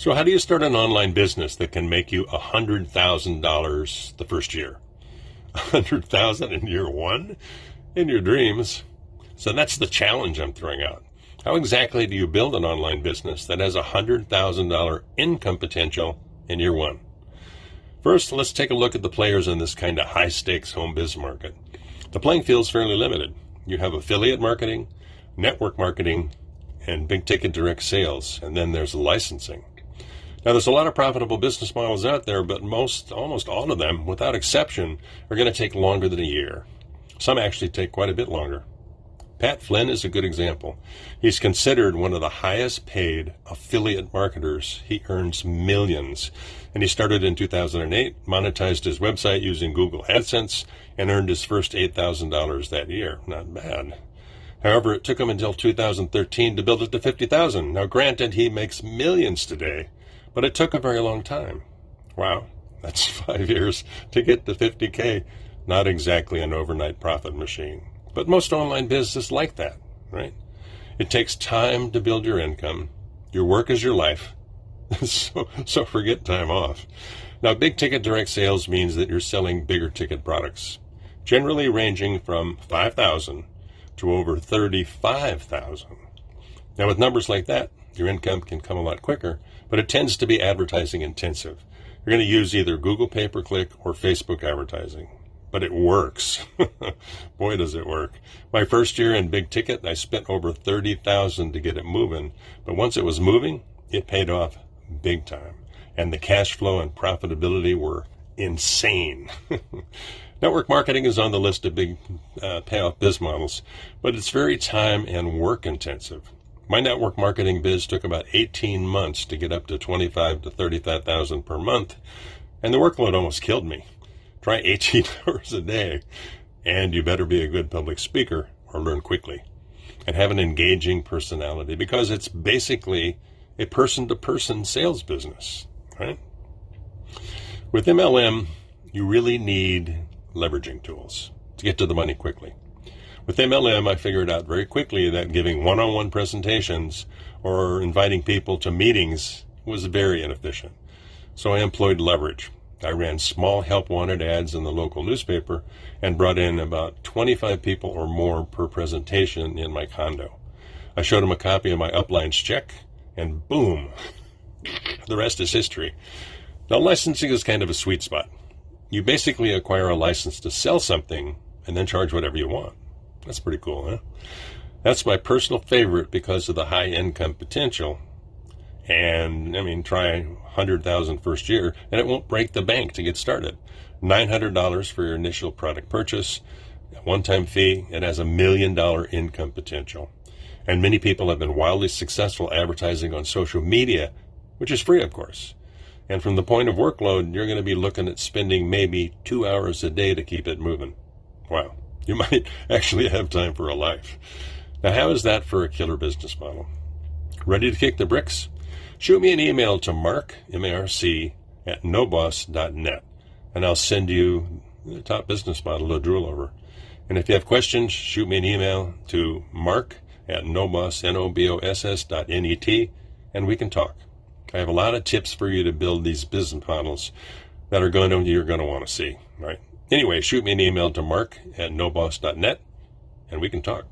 So how do you start an online business that can make you $100,000 the first year? 100,000 in year one? In your dreams. So that's the challenge I'm throwing out. How exactly do you build an online business that has $100,000 income potential in year one? First, let's take a look at the players in this kind of high-stakes home biz market. The playing field is fairly limited. You have affiliate marketing, network marketing, and big-ticket direct sales, and then there's licensing. Now, there's a lot of profitable business models out there, but almost all of them, without exception, are going to take longer than a year. Some actually take quite a bit longer. Pat Flynn is a good example. He's considered one of the highest paid affiliate marketers. He earns millions. And he started in 2008, monetized his website using Google AdSense, and earned his first $8,000 that year. Not bad. However, it took him until 2013 to build it to $50,000. Now, granted, he makes millions today, but it took a very long time. Wow, that's 5 years to get to 50K. Not exactly an overnight profit machine. But most online businesses like that, right? It takes time to build your income. Your work is your life. so forget time off. Now, big ticket direct sales means that you're selling bigger ticket products, generally ranging from $5,000 to over $35,000. Now, with numbers like that, your income can come a lot quicker, but it tends to be advertising intensive. You're going to use either Google pay-per-click or Facebook advertising. But it works. Boy, does it work. My first year in big ticket, I spent over $30,000 to get it moving. But once it was moving, it paid off big time. And the cash flow and profitability were insane. Network marketing is on the list of big payoff biz models, but it's very time and work intensive. My network marketing biz took about 18 months to get up to $25,000 to $35,000 per month, and the workload almost killed me. Try 18 hours a day, and you better be a good public speaker or learn quickly. And have an engaging personality, because it's basically a person-to-person sales business, right? With MLM, you really need leveraging tools to get to the money quickly. With MLM, I figured out very quickly that giving one-on-one presentations or inviting people to meetings was very inefficient. So I employed leverage. I ran small help-wanted ads in the local newspaper and brought in about 25 people or more per presentation in my condo. I showed them a copy of my upline's check, and boom, the rest is history. Now, licensing is kind of a sweet spot. You basically acquire a license to sell something and then charge whatever you want. That's pretty cool, huh? That's my personal favorite because of the high income potential. And, try $100,000 first year, and it won't break the bank to get started. $900 for your initial product purchase, a one-time fee. It has $1 million income potential. And many people have been wildly successful advertising on social media, which is free, of course. And from the point of workload, you're going to be looking at spending maybe 2 hours a day to keep it moving. Wow, you might actually have time for a life. Now, how is that for a killer business model? Ready to kick the bricks? Shoot me an email to Mark, M-A-R-C, @noboss.net, and I'll send you the top business model to drool over. And if you have questions, shoot me an email to mark@noboss, N-O-B-O-S-S.net, and we can talk. I have a lot of tips for you to build these business models that you're going to want to see, right? Anyway, shoot me an email to mark@noboss.net, and we can talk.